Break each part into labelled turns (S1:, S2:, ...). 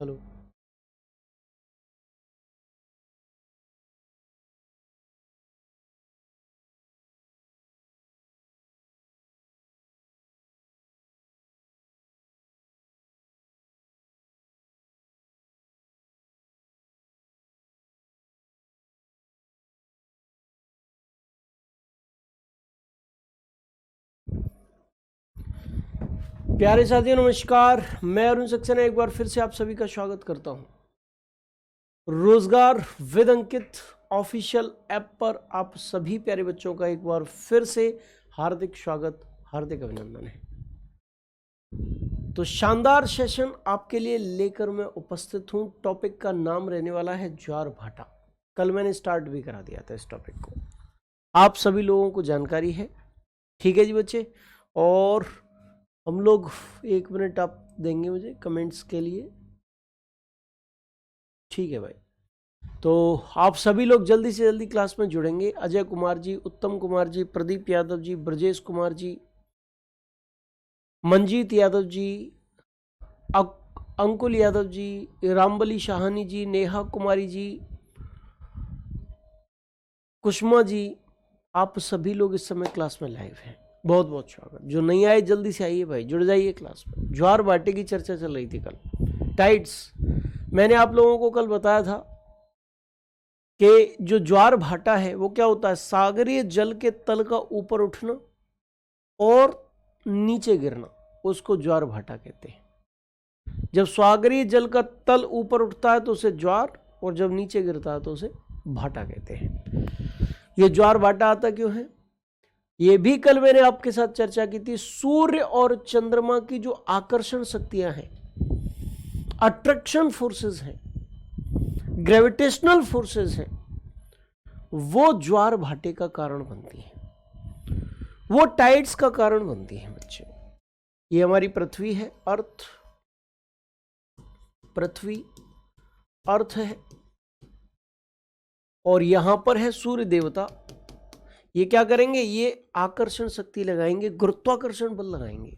S1: Hello. प्यारे साथियों नमस्कार, मैं अरुण सक्सेना एक बार फिर से आप सभी का स्वागत करता हूं रोजगार विद अंकित ऑफिशियल ऐप पर। आप सभी प्यारे बच्चों का एक बार फिर से हार्दिक स्वागत, हार्दिक अभिनंदन है। तो शानदार सेशन आपके लिए लेकर मैं उपस्थित हूं। टॉपिक का नाम रहने वाला है ज्वार भाटा। कल मैंने स्टार्ट भी करा दिया था इस टॉपिक को, आप सभी लोगों को जानकारी है। ठीक है जी बच्चे, और हम लोग 1 मिनट आप देंगे मुझे कमेंट्स के लिए? ठीक है भाई। तो आप सभी लोग जल्दी से जल्दी क्लास में जुड़ेंगे। अजय कुमार जी, उत्तम कुमार जी, प्रदीप यादव जी, ब्रजेश कुमार जी, मंजीत यादव जी, अंकुल यादव जी, रामबली शाहानी जी, नेहा कुमारी जी, कुष्मा जी, आप सभी लोग इस समय क्लास में लाइव हैं। बहुत बहुत स्वागत। जो नहीं आए जल्दी से आइए भाई, जुड़ जाइए क्लास में। ज्वार भाटे की चर्चा चल रही थी कल। टाइड्स, मैंने आप लोगों को कल बताया था कि जो ज्वार भाटा है वो क्या होता है, सागरीय जल के तल का ऊपर उठना और नीचे गिरना, उसको ज्वार भाटा कहते हैं। जब सागरीय जल का तल ऊपर उठता है तो उसे ज्वार, और जब नीचे गिरता है तो उसे भाटा कहते हैं। ये ज्वार भाटा आता क्यों है, ये भी कल मैंने आपके साथ चर्चा की थी। सूर्य और चंद्रमा की जो आकर्षण शक्तियां हैं, अट्रैक्शन फोर्सेस हैं, ग्रेविटेशनल फोर्सेस हैं, वो ज्वार भाटे का कारण बनती है, वो टाइड्स का कारण बनती है बच्चे। ये हमारी पृथ्वी है, अर्थ, पृथ्वी अर्थ है, और यहां पर है सूर्य देवता। ये क्या करेंगे, ये आकर्षण शक्ति लगाएंगे, गुरुत्वाकर्षण बल लगाएंगे,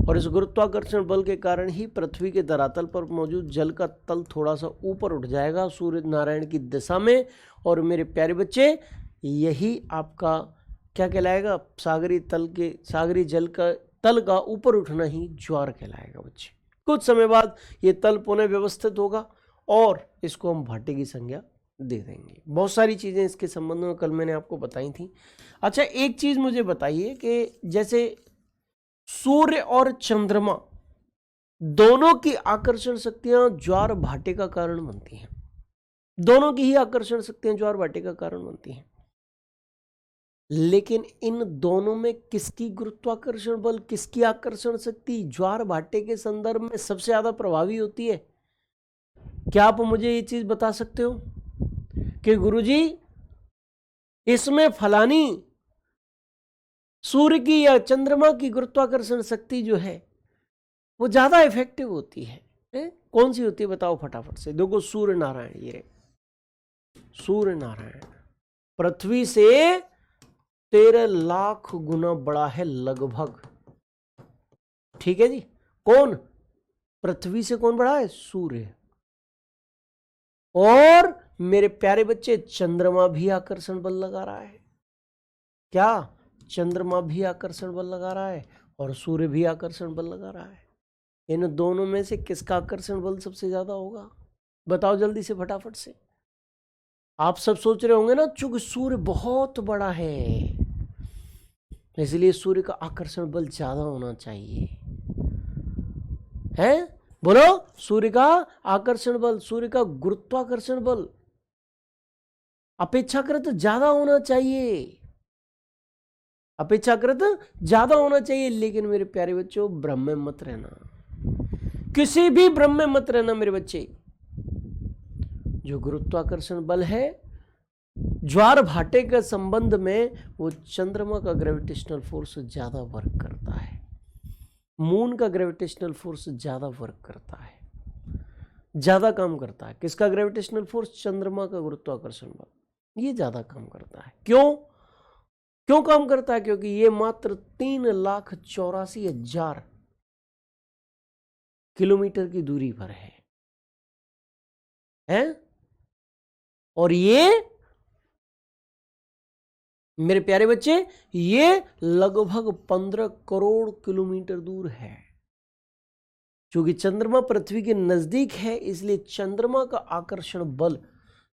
S1: और इस गुरुत्वाकर्षण बल के कारण ही पृथ्वी के धरातल पर मौजूद जल का तल थोड़ा सा ऊपर उठ जाएगा सूर्य नारायण की दिशा में। और मेरे प्यारे बच्चे, यही आपका क्या कहलाएगा, सागरी जल का तल का ऊपर उठना ही ज्वार कहलाएगा बच्चे। कुछ समय बाद ये तल पुनः व्यवस्थित होगा और इसको हम भाटे की संज्ञा दे देंगे। बहुत सारी चीजें इसके संबंध में कल मैंने आपको बताई थी। अच्छा, एक चीज मुझे बताइए कि जैसे सूर्य और चंद्रमा दोनों की आकर्षण शक्तियां ज्वार भाटे का कारण बनती हैं। दोनों की ही आकर्षण शक्तियां ज्वार भाटे का कारण बनती हैं, लेकिन इन दोनों में किसकी गुरुत्वाकर्षण बल, किसकी आकर्षण शक्ति ज्वार भाटे के संदर्भ में सबसे ज्यादा प्रभावी होती है? क्या आप मुझे ये चीज बता सकते हो कि गुरुजी इसमें फलानी सूर्य की या चंद्रमा की गुरुत्वाकर्षण शक्ति जो है वो ज्यादा इफेक्टिव होती है? कौन सी होती है बताओ फटाफट से। देखो, सूर्य नारायण, ये सूर्य नारायण पृथ्वी से 13 लाख गुना बड़ा है लगभग। ठीक है जी। कौन? पृथ्वी से कौन बड़ा है? सूर्य। और मेरे प्यारे बच्चे, चंद्रमा भी आकर्षण बल लगा रहा है। क्या? चंद्रमा भी आकर्षण बल लगा रहा है और सूर्य भी आकर्षण बल लगा रहा है। इन दोनों में से किसका आकर्षण बल सबसे ज्यादा होगा? बताओ जल्दी से फटाफट से। आप सब सोच रहे होंगे ना, चूंकि सूर्य बहुत बड़ा है इसलिए सूर्य का आकर्षण बल ज्यादा होना चाहिए, है? बोलो, सूर्य का आकर्षण बल, सूर्य का गुरुत्वाकर्षण बल अपेक्षाकृत ज्यादा होना चाहिए, अपेक्षाकृत ज्यादा होना चाहिए। लेकिन मेरे प्यारे बच्चों, भ्रम में मत रहना, किसी भी भ्रम में मत रहना मेरे बच्चे। जो गुरुत्वाकर्षण बल है ज्वार भाटे के संबंध में, वो चंद्रमा का ग्रेविटेशनल फोर्स ज्यादा वर्क करता है, मून का ग्रेविटेशनल फोर्स ज्यादा वर्क करता है, ज्यादा काम करता है। किसका ग्रेविटेशनल फोर्स? चंद्रमा का गुरुत्वाकर्षण बल, ये ज्यादा काम करता है। क्यों क्यों काम करता है? क्योंकि ये मात्र 3,84,000 किलोमीटर की दूरी पर है। है। और ये मेरे प्यारे बच्चे, ये लगभग 15 करोड़ किलोमीटर दूर है। क्योंकि चंद्रमा पृथ्वी के नजदीक है, इसलिए चंद्रमा का आकर्षण बल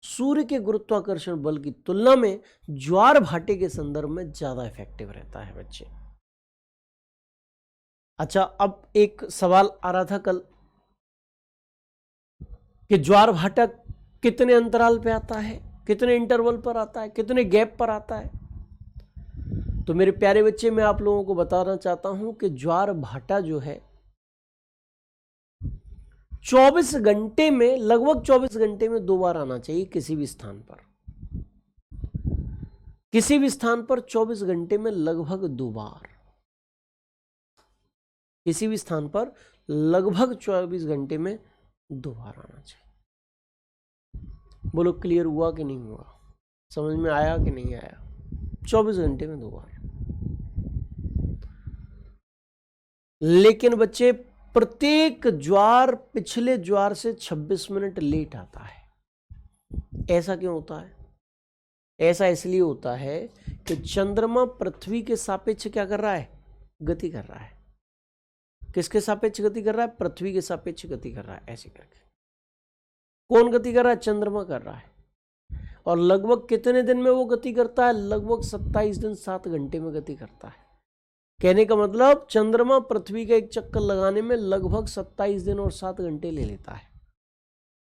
S1: सूर्य के गुरुत्वाकर्षण बल की तुलना में ज्वार भाटे के संदर्भ में ज्यादा इफेक्टिव रहता है बच्चे। अच्छा, अब एक सवाल आ रहा था कल कि ज्वार भाटा कितने अंतराल पे आता है, कितने इंटरवल पर आता है, कितने गैप पर आता है। तो मेरे प्यारे बच्चे, मैं आप लोगों को बताना चाहता हूं कि ज्वार भाटा जो है 24 घंटे में, लगभग 24 घंटे में 2 बार आना चाहिए किसी भी स्थान पर। किसी भी स्थान पर 24 घंटे में लगभग 2 बार, किसी भी स्थान पर लगभग 24 घंटे में 2 बार आना चाहिए। बोलो क्लियर हुआ कि नहीं हुआ, समझ में आया कि नहीं आया? 24 घंटे में 2 बार। लेकिन बच्चे, प्रत्येक ज्वार पिछले ज्वार से 26 मिनट लेट आता है। ऐसा क्यों होता है? ऐसा इसलिए होता है कि चंद्रमा पृथ्वी के सापेक्ष क्या कर रहा है? गति कर रहा है। किसके सापेक्ष गति कर रहा है? पृथ्वी के सापेक्ष गति कर रहा है। ऐसे करके कौन गति कर रहा है? चंद्रमा कर रहा है। और लगभग कितने दिन में वो गति करता है? लगभग 27 दिन 7 घंटे में गति करता है। कहने का मतलब, चंद्रमा पृथ्वी का एक चक्कर लगाने में लगभग 27 दिन और 7 घंटे ले लेता है।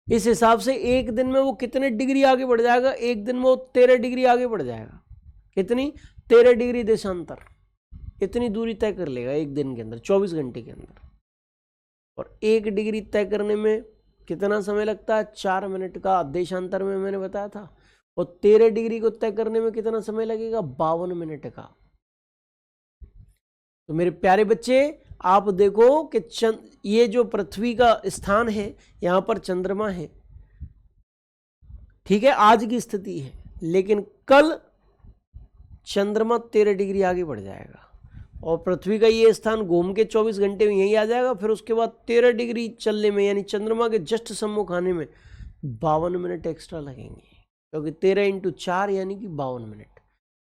S1: इस हिसाब से एक दिन में वो कितने डिग्री आगे बढ़ जाएगा? एक दिन में वो 13 डिग्री आगे बढ़ जाएगा। कितनी? 13 डिग्री देशांतर। इतनी दूरी तय कर लेगा एक दिन के अंदर, 24 घंटे के अंदर। और 1 डिग्री तय करने में कितना समय लगता है? 4 मिनट का देशांतर में मैंने बताया था। और 13 डिग्री को तय करने में कितना समय लगेगा? 52 मिनट का। तो मेरे प्यारे बच्चे, आप देखो कि ये जो पृथ्वी का स्थान है, यहां पर चंद्रमा है, ठीक है, आज की स्थिति है। लेकिन कल चंद्रमा 13 डिग्री आगे बढ़ जाएगा और पृथ्वी का ये स्थान घूम के 24 घंटे में यहीं आ जाएगा। फिर उसके बाद 13 डिग्री चलने में, यानी चंद्रमा के जस्ट सम्मुख आने में 52 मिनट एक्स्ट्रा लगेंगे। क्योंकि 13 × 4 यानी कि 52 मिनट।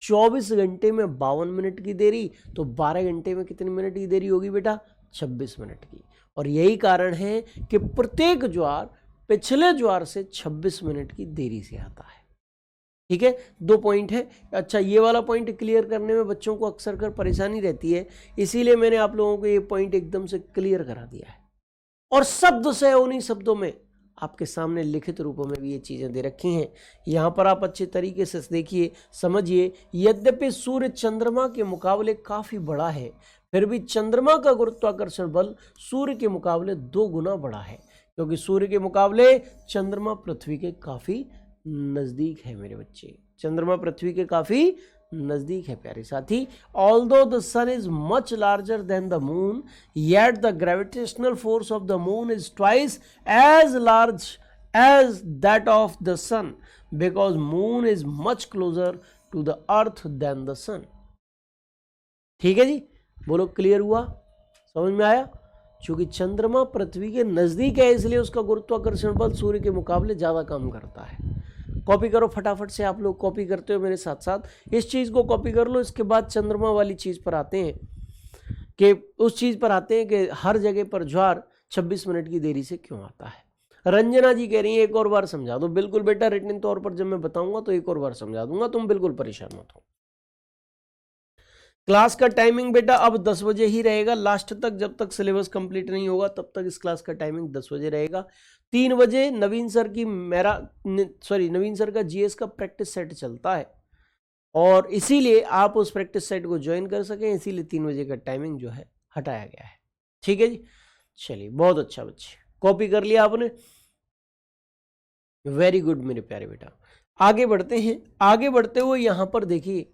S1: 24 घंटे में 52 मिनट की देरी, तो 12 घंटे में कितनी मिनट की देरी होगी बेटा? 26 मिनट की। और यही कारण है कि प्रत्येक ज्वार पिछले ज्वार से 26 मिनट की देरी से आता है। ठीक है, 2 पॉइंट है। अच्छा, ये वाला पॉइंट क्लियर करने में बच्चों को अक्सर कर परेशानी रहती है, इसीलिए मैंने आप लोगों को ये पॉइंट एकदम से क्लियर करा दिया है। और शब्द से उन्हीं शब्दों में आपके सामने लिखित रूपों में भी ये चीजें दे रखी हैं। यहां पर आप अच्छे तरीके से देखिए, समझिए। यद्यपि सूर्य चंद्रमा के मुकाबले काफी बड़ा है, फिर भी चंद्रमा का गुरुत्वाकर्षण बल सूर्य के मुकाबले 2 गुना बड़ा है, क्योंकि सूर्य के मुकाबले चंद्रमा पृथ्वी के काफी नजदीक है। मेरे बच्चे, चंद्रमा पृथ्वी के काफी नजदीक है प्यारे साथी। Although the sun is much larger than the moon, yet the gravitational force of the moon is twice as large as that of the sun, because moon is much closer to the earth than the sun. ठीक है जी, बोलो clear हुआ, समझ में आया? क्योंकि चंद्रमा पृथ्वी के नजदीक है, इसलिए उसका गुरुत्वाकर्षण बल सूर्य के मुकाबले ज्यादा काम करता है। कॉपी करो फटाफट से, आप लोग कॉपी करते हो मेरे साथ साथ, इस चीज को कॉपी कर लो। इसके बाद चंद्रमा वाली चीज पर आते हैं, कि उस चीज पर आते हैं कि हर जगह पर ज्वार 26 मिनट की देरी से क्यों आता है। रंजना जी कह रही है एक और बार समझा दो। बिल्कुल बेटा, रिटन तौर पर जब मैं बताऊंगा तो एक और बार समझा दूंगा, तुम बिल्कुल परेशान मत हो। क्लास का टाइमिंग बेटा अब 10 बजे ही रहेगा लास्ट तक, जब तक सिलेबस कंप्लीट नहीं होगा तब तक इस क्लास का टाइमिंग 10 बजे रहेगा। 3 बजे नवीन सर का जीएस का प्रैक्टिस सेट चलता है, और इसीलिए आप उस प्रैक्टिस सेट को ज्वाइन कर सकें, इसीलिए 3 बजे का टाइमिंग जो है हटाया गया है। ठीक है जी, चलिए बहुत अच्छा बच्चे, कॉपी कर लिया आपने, वेरी गुड मेरे प्यारे बेटा। आगे बढ़ते हैं। आगे बढ़ते हुए यहां पर देखिए,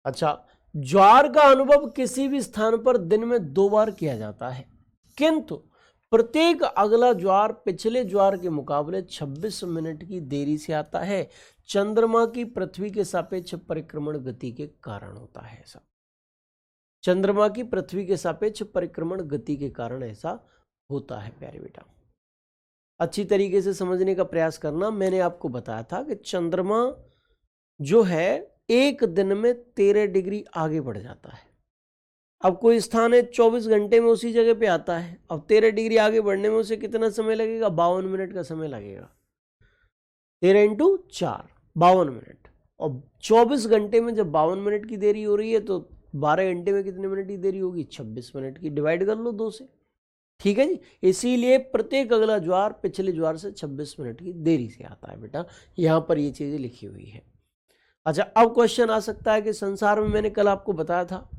S1: अच्छा, ज्वार का अनुभव किसी भी स्थान पर दिन में 2 बार किया जाता है, किंतु प्रत्येक अगला ज्वार पिछले ज्वार के मुकाबले 26 मिनट की देरी से आता है। चंद्रमा की पृथ्वी के सापेक्ष परिक्रमण गति के कारण होता है ऐसा। चंद्रमा की पृथ्वी के सापेक्ष परिक्रमण गति के कारण ऐसा होता है प्यारे बेटा। अच्छी तरीके से समझने का प्रयास करना। मैंने आपको बताया था कि चंद्रमा जो है एक दिन में 13 डिग्री आगे बढ़ जाता है। अब कोई स्थान है 24 घंटे में उसी जगह पे आता है, अब 13 डिग्री आगे बढ़ने में उसे कितना समय लगेगा? 52 मिनट का समय लगेगा। 13 इंटू 4 52 मिनट। और 24 घंटे में जब 52 मिनट की देरी हो रही है तो 12 घंटे में कितने मिनट की देरी होगी? 26 मिनट की। डिवाइड कर लो 2 से, ठीक है जी। इसीलिए प्रत्येक अगला ज्वार पिछले ज्वार से 26 मिनट की देरी से आता है बेटा। यहां पर ये चीजें लिखी हुई है। अच्छा, अब क्वेश्चन आ सकता है कि संसार में, मैंने कल आपको बताया था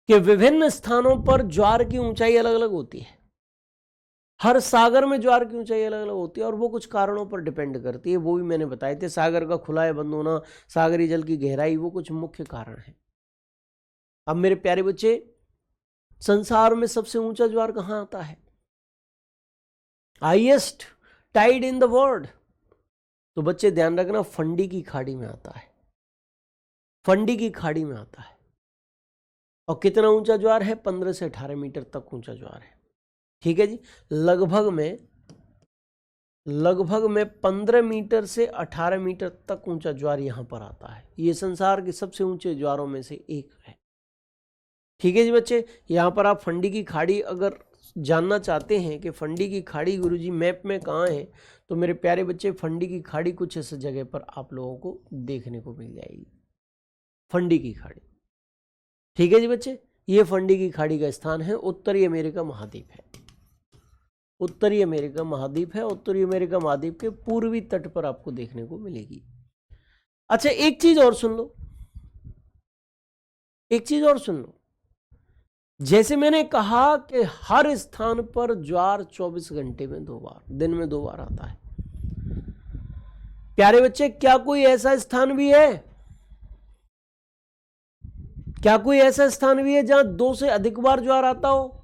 S1: कि विभिन्न स्थानों पर ज्वार की ऊंचाई अलग अलग होती है। हर सागर में ज्वार की ऊंचाई अलग अलग होती है और वो कुछ कारणों पर डिपेंड करती है, वो भी मैंने बताए थे। सागर का खुला या बंद होना, सागरीय जल की गहराई, वो कुछ मुख्य कारण है। अब मेरे प्यारे बच्चे, संसार में सबसे ऊंचा ज्वार कहां आता है? Highest tied in the world, तो बच्चे ध्यान रखना, फंडी की खाड़ी में आता है। फंडी की खाड़ी में आता है। और कितना ऊंचा ज्वार है? 15 से 18 मीटर तक ऊंचा ज्वार है, ठीक है जी। लगभग में 15 मीटर से 18 मीटर तक ऊंचा ज्वार यहां पर आता है। ये संसार के सबसे ऊंचे ज्वारों में से एक है, ठीक है जी बच्चे। यहां पर आप फंडी की खाड़ी अगर जानना चाहते हैं कि फंडी की खाड़ी गुरुजी मैप में कहाँ है, तो मेरे प्यारे बच्चे, फंडी की खाड़ी कुछ इस जगह पर आप लोगों को देखने को मिल जाएगी। फंडी की खाड़ी, ठीक है जी बच्चे। ये फंडी की खाड़ी का स्थान है, उत्तरी अमेरिका महाद्वीप है। उत्तरी अमेरिका महाद्वीप है। उत्तरी अमेरिका महाद्वीप के पूर्वी तट पर आपको देखने को मिलेगी। अच्छा, एक चीज और सुन लो, एक चीज और सुन लो। जैसे मैंने कहा कि हर स्थान पर ज्वार 24 घंटे में 2 बार, दिन में 2 बार आता है। प्यारे बच्चे, क्या कोई ऐसा स्थान भी है, क्या कोई ऐसा स्थान भी है जहां 2 से अधिक बार ज्वार आता हो?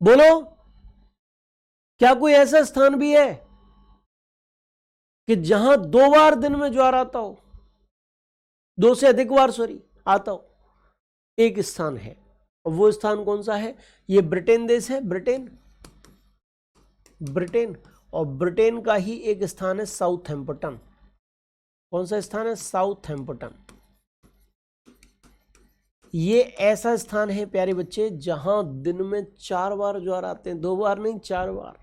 S1: बोलो, क्या कोई ऐसा स्थान भी है कि जहां 2 बार दिन में ज्वार आता हो? 2 से अधिक बार, सॉरी, आता हो? एक स्थान है, और वो स्थान कौन सा है? ये ब्रिटेन देश है, ब्रिटेन। और ब्रिटेन का ही एक स्थान है साउथहैम्पटन। कौन सा स्थान है? साउथहैम्पटन। ये ऐसा स्थान है प्यारे बच्चे जहां दिन में 4 बार ज्वार आते हैं, 2 बार नहीं, 4 बार।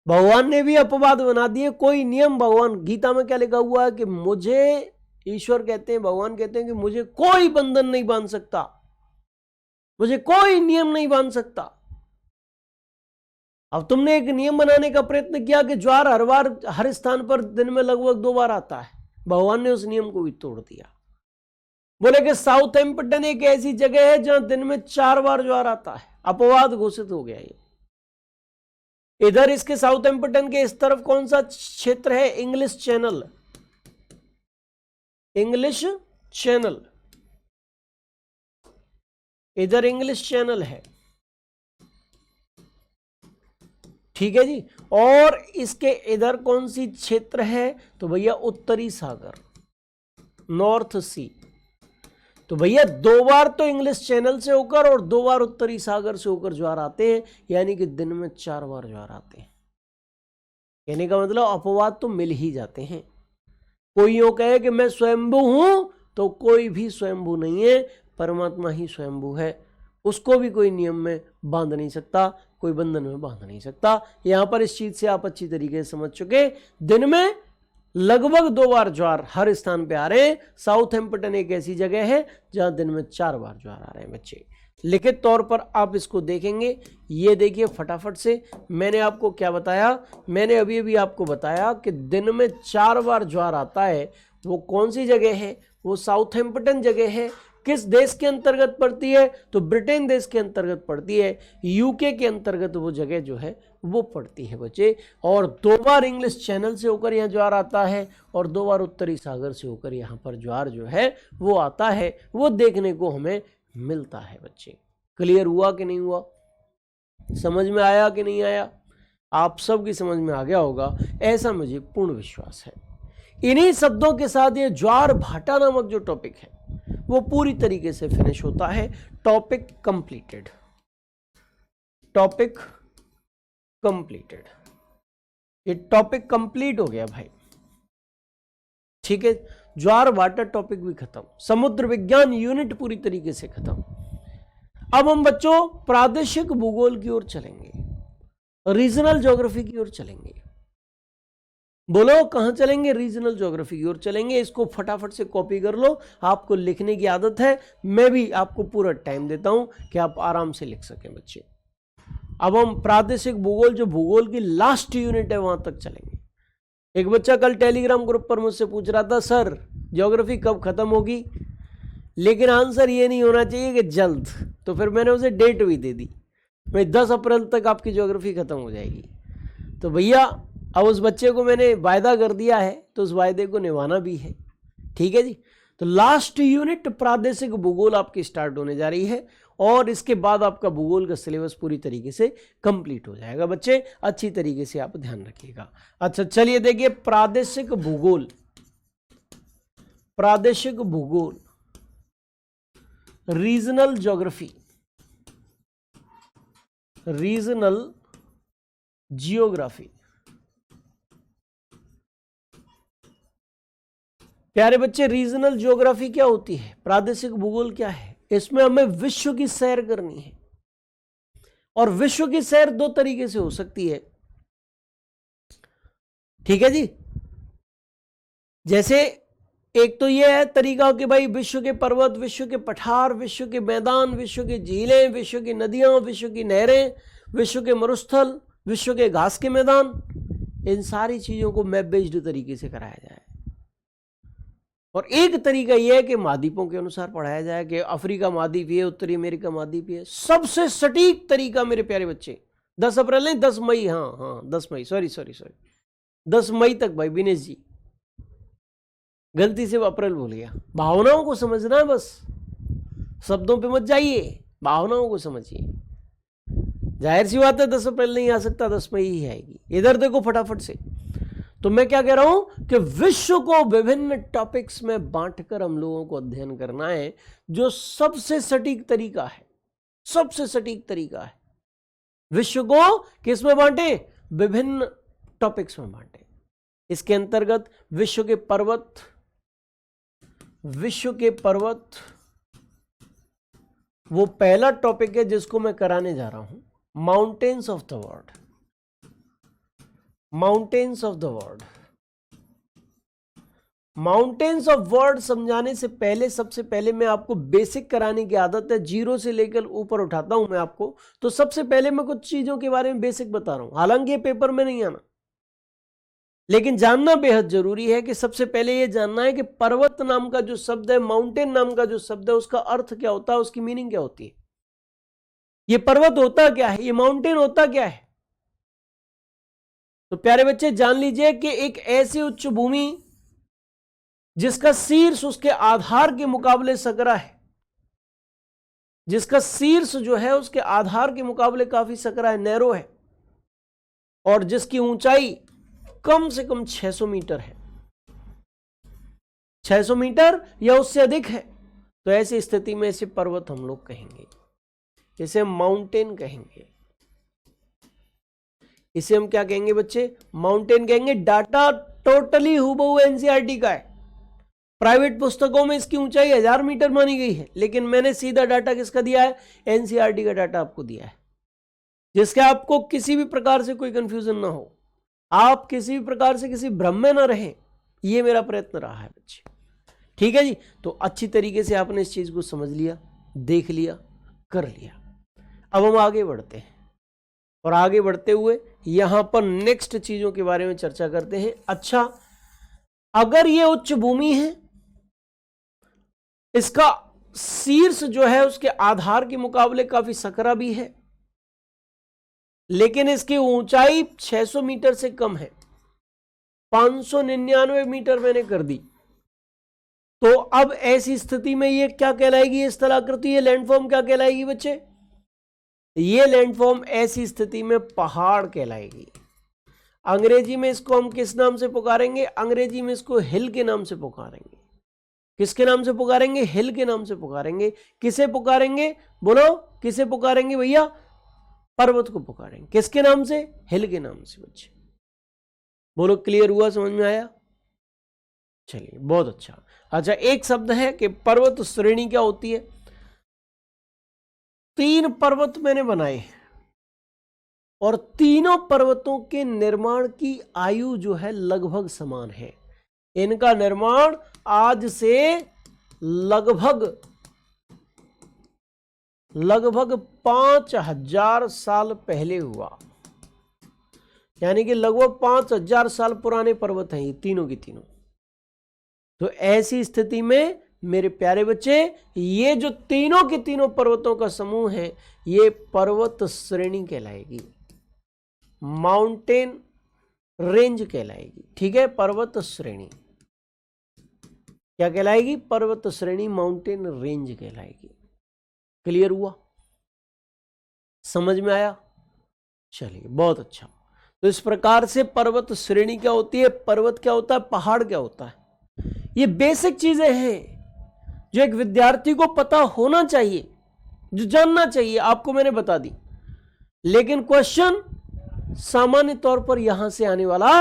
S1: भगवान ने भी अपवाद बना दिए। कोई नियम, भगवान गीता में क्या लिखा हुआ है कि मुझे, ईश्वर कहते हैं, भगवान कहते हैं कि मुझे कोई बंधन नहीं बांध सकता, मुझे कोई नियम नहीं बांध सकता। अब तुमने एक नियम बनाने का प्रयत्न किया कि ज्वार हर बार, हर स्थान पर दिन में लगभग 2 बार आता है, भगवान ने उस नियम को भी तोड़ दिया। बोले कि साउथहैम्पटन एक ऐसी जगह है जहां दिन में 4 बार ज्वार आता है। अपवाद घोषित हो गया ये। इधर इसके साउथहैम्पटन के इस तरफ कौन सा क्षेत्र है? English channel. इंग्लिश चैनल, इधर इंग्लिश चैनल है, ठीक है जी। और इसके इधर कौन सी क्षेत्र है? तो भैया उत्तरी सागर, नॉर्थ सी। तो भैया 2 बार तो इंग्लिश चैनल से होकर और 2 बार उत्तरी सागर से होकर ज्वार आते हैं, यानी कि दिन में 4 बार ज्वार आते हैं। कहने का मतलब अपवाद तो मिल ही जाते हैं। कोई यूं कहे कि मैं स्वयंभू हूं, तो कोई भी स्वयंभू नहीं है, परमात्मा ही स्वयंभू है। उसको भी कोई नियम में बांध नहीं सकता, कोई बंधन में बांध नहीं सकता। यहां पर इस चीज से आप अच्छी तरीके से समझ चुके। दिन में लगभग 2 बार ज्वार हर स्थान पे आ रहे हैं। साउथहैम्पटन एक ऐसी जगह है जहां दिन में 4 बार ज्वार आ रहे हैं बच्चे। लिखित तौर पर आप इसको देखेंगे। ये देखिए फटाफट से, मैंने आपको क्या बताया? मैंने अभी अभी आपको बताया कि दिन में 4 बार ज्वार आता है। वो कौन सी जगह है? वो साउथहैम्पटन जगह है। किस देश के अंतर्गत पड़ती है? तो ब्रिटेन देश के अंतर्गत पड़ती है। यूके के अंतर्गत वो जगह जो है वो पड़ती है बच्चे। और 2 बार इंग्लिश चैनल से होकर यहाँ ज्वार आता है और 2 बार उत्तरी सागर से होकर यहाँ पर ज्वार जो है वो आता है। वो देखने को हमें मिलता है बच्चे। क्लियर हुआ कि नहीं हुआ? समझ में आया कि नहीं आया? आप सबकी समझ में आ गया होगा, ऐसा मुझे पूर्ण विश्वास है। इन्हीं शब्दों के साथ ये ज्वार भाटा नामक जो टॉपिक है वो पूरी तरीके से फिनिश होता है। Topic completed. टॉपिक कंप्लीटेड, ये टॉपिक कंप्लीट हो गया भाई। ठीक है, ज्वार वाटर टॉपिक भी खत्म, समुद्र विज्ञान यूनिट पूरी तरीके से खत्म। अब हम बच्चों प्रादेशिक भूगोल की ओर चलेंगे, रीजनल ज्योग्राफी की ओर चलेंगे। बोलो कहां चलेंगे? रीजनल ज्योग्राफी की ओर चलेंगे। इसको फटाफट से कॉपी कर लो, आपको लिखने की आदत है, मैं भी आपको पूरा टाइम देता हूं कि आप आराम से लिख सकें बच्चे। अब हम प्रादेशिक भूगोल, जो भूगोल की लास्ट यूनिट है, वहां तक चलेंगे। एक बच्चा कल टेलीग्राम ग्रुप पर मुझसे पूछ रहा था, सर ज्योग्राफी कब खत्म होगी, लेकिन आंसर ये नहीं होना चाहिए कि जल्द। तो फिर मैंने उसे डेट भी दे दी, भाई 10 अप्रैल तक आपकी ज्योग्राफी खत्म हो जाएगी। तो भैया अब उस बच्चे को मैंने वायदा कर दिया है, तो उस वायदे को निभाना भी है। ठीक है जी, तो लास्ट यूनिट प्रादेशिक भूगोल आपकी स्टार्ट होने जा रही है, और इसके बाद आपका भूगोल का सिलेबस पूरी तरीके से कंप्लीट हो जाएगा। बच्चे अच्छी तरीके से आप ध्यान रखिएगा। अच्छा चलिए देखिए, प्रादेशिक भूगोल, प्रादेशिक भूगोल, रीजनल ज्योग्राफी, रीजनल जियोग्राफी। प्यारे बच्चे, रीजनल ज्योग्राफी क्या होती है, प्रादेशिक भूगोल क्या है? इसमें हमें विश्व की सैर करनी है, और विश्व की सैर दो तरीके से हो सकती है। ठीक है जी, जैसे एक तो यह है तरीका कि भाई विश्व के पर्वत, विश्व के पठार, विश्व के मैदान, विश्व की झीलें, विश्व की नदियां, विश्व की नहरें, विश्व के मरुस्थल, विश्व के घास के मैदान, इन सारी चीजों को मैप बेस्ड तरीके से कराया जाए। और एक तरीका यह है कि महाद्वीपों के अनुसार पढ़ाया जाए कि अफ्रीका महाद्वीप ये, उत्तरी अमेरिका महाद्वीप ये। सबसे सटीक तरीका मेरे प्यारे बच्चे, 10 अप्रैल नहीं 10 मई, हाँ 10 मई, सॉरी 10 मई तक भाई विनेश जी, गलती से अप्रैल भूल गया। भावनाओं को समझना है बस, शब्दों पे मत जाइए, भावनाओं को समझिए। जाहिर सी बात है 10 अप्रैल नहीं आ सकता, 10 मई ही आएगी। इधर देखो फटाफट से। तो मैं क्या कह रहा हूं कि विश्व को विभिन्न टॉपिक्स में बांटकर हम लोगों को अध्ययन करना है, जो सबसे सटीक तरीका है, सबसे सटीक तरीका है। विश्व को किस में बांटे? विभिन्न टॉपिक्स में बांटे। इसके अंतर्गत विश्व के पर्वत, विश्व के पर्वत वो पहला टॉपिक है जिसको मैं कराने जा रहा हूं, mountains of the world, mountains of the world. Mountains of world समझाने से पहले सबसे पहले मैं आपको बेसिक कराने की आदत है, जीरो से लेकर ऊपर उठाता हूं मैं आपको। तो सबसे पहले मैं कुछ चीजों के बारे में बेसिक बता रहा हूं, हालांकि ये पेपर में नहीं आना, लेकिन जानना बेहद जरूरी है कि सबसे पहले ये जानना है कि पर्वत नाम का जो शब्द है, माउंटेन नाम का जो शब्द है, उसका अर्थ क्या होता है, उसकी मीनिंग क्या होती है। ये पर्वत होता क्या है, ये माउंटेन होता क्या है। तो प्यारे बच्चे जान लीजिए कि एक ऐसी उच्च भूमि जिसका शीर्ष उसके आधार के मुकाबले सकरा है, जिसका शीर्ष जो है उसके आधार के मुकाबले काफी सकरा है, नैरो है, और जिसकी ऊंचाई कम से कम 600 मीटर है, 600 मीटर या उससे अधिक है, तो ऐसी स्थिति में इसे पर्वत हम लोग कहेंगे, इसे हम माउंटेन कहेंगे। इसे हम क्या कहेंगे बच्चे? माउंटेन कहेंगे। डाटा टोटली हुबहू एनसीईआरटी का है। प्राइवेट पुस्तकों में इसकी ऊंचाई 1000 मीटर मानी गई है, लेकिन मैंने सीधा डाटा किसका दिया है? एनसीईआरटी का डाटा आपको दिया है, जिसके आपको किसी भी प्रकार से कोई कंफ्यूजन ना हो, आप किसी भी प्रकार से किसी भ्रम में ना रहें, ये मेरा प्रयत्न रहा है बच्चे। ठीक है जी, तो अच्छी तरीके से आपने इस चीज को समझ लिया, देख लिया, कर लिया। अब हम आगे बढ़ते हैं, और आगे बढ़ते हुए यहां पर नेक्स्ट चीजों के बारे में चर्चा करते हैं। अच्छा, अगर ये उच्च भूमि है, इसका शीर्ष जो है उसके आधार के मुकाबले काफी सकरा भी है, लेकिन इसकी ऊंचाई 600 मीटर से कम है, 599 मीटर मैंने कर दी। तो अब ऐसी स्थिति में ये क्या कहलाएगी? ये स्थलाकृति, ये लैंडफॉर्म क्या कहलाएगी बच्चे? ये लैंडफॉर्म ऐसी स्थिति में पहाड़ कहलाएगी। अंग्रेजी में इसको हम किस नाम से पुकारेंगे? अंग्रेजी में इसको हिल के नाम से पुकारेंगे। किसके नाम से पुकारेंगे? हिल के नाम से पुकारेंगे। किसे पुकारेंगे? बोलो किसे पुकारेंगे भैया? पर्वत को पुकारेंगे किसके नाम से? हिल के नाम से बच्चे। बोलो क्लियर हुआ, समझ में आया? चलिए बहुत अच्छा। अच्छा एक शब्द है कि पर्वत श्रेणी क्या होती है। 3 पर्वत मैंने बनाए और तीनों पर्वतों के निर्माण की आयु जो है लगभग समान है। इनका निर्माण आज से लगभग 5000 साल पहले हुआ, यानी कि लगभग 5000 साल पुराने पर्वत हैं ये तीनों की तीनों। तो ऐसी स्थिति में मेरे प्यारे बच्चे, ये जो तीनों के तीनों पर्वतों का समूह है ये पर्वत श्रेणी कहलाएगी, माउंटेन रेंज कहलाएगी। ठीक है, पर्वत श्रेणी क्या कहलाएगी? पर्वत श्रेणी, माउंटेन रेंज कहलाएगी। क्लियर हुआ, समझ में आया? चलिए बहुत अच्छा। तो इस प्रकार से पर्वत श्रेणी क्या होती है, पर्वत क्या होता है, पहाड़ क्या होता है, ये बेसिक चीजें हैं जो एक विद्यार्थी को पता होना चाहिए, जो जानना चाहिए। आपको मैंने बता दी, लेकिन क्वेश्चन सामान्य तौर पर यहां से आने वाला